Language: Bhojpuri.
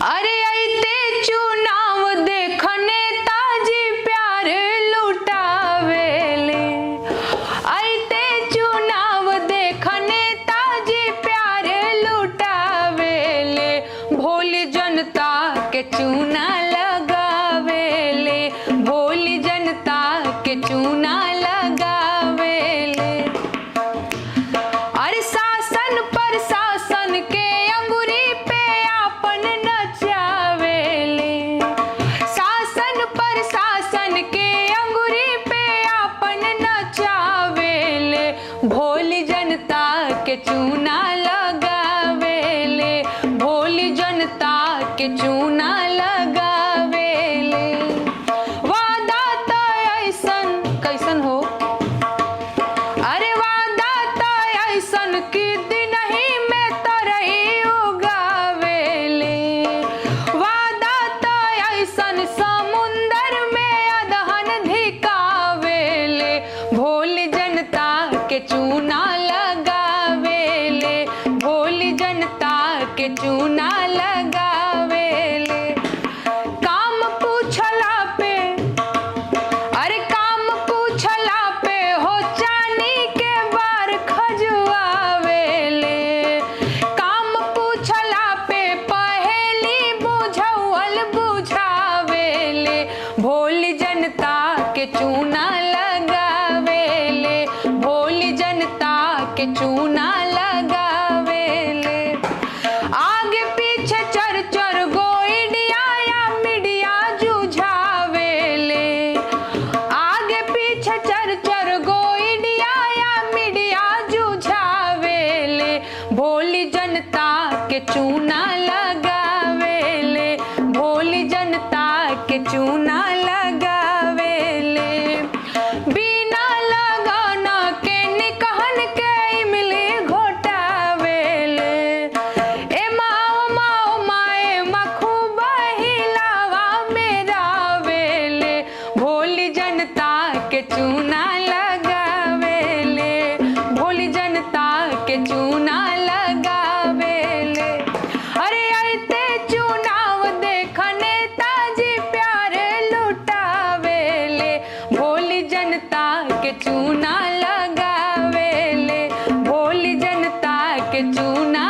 अरे आइते चुनाव देखने ताजी प्यार लुटावेले, आइते चुनाव देखने ताजी प्यार लुटावेले, भोली जनता के चूना लगावेले, भोली जनता के चूना लगावेले। अरे शासन प्रशासन के अंगुरी पे आपन नचावेले, शासन प्रशासन के अंगुरी पे आपन नचावेले, भोली जनता के चूना लगावेले, भोली जनता के चूना लगावेले। वादा तो ऐसन कैसन हो, अरे वादा तो ऐसन की दिन ही में तरही उगावेले, वादा तो ऐसन समुंदर में अदहन धिकावेले, भोली जनता के चूना लगावेले, भोली जनता के चूना लगावेले। काम पूछला पे, अरे काम पूछला पे हो चानी के बार खजुआवेले, काम पूछला पे पहेली बुझौल बुझावेले, भोली जनता के चूना लगावेले, भोली जनता के चूना लगावेले। आगे पीछे चर चर गोइडिया या मीडिया जुझावेले, आगे पीछे चर चर गोइडिया या मीडिया जुझावेले, भोली जनता के चूना लगावेले, भोली जनता के चूना लगावेले। बिना लगन के निकहन के इमली घोटावेले, ए माओ माओ माए मखूब हिलावा मेरावेले, भोली जनता के चूना लगावेले, भोली जनता के चूना लगावेले। अरे आइते चुनाव देखने ताजी प्यार लुटावेले, भोली जनता के चूना लगावेले, भोली जनता के चूना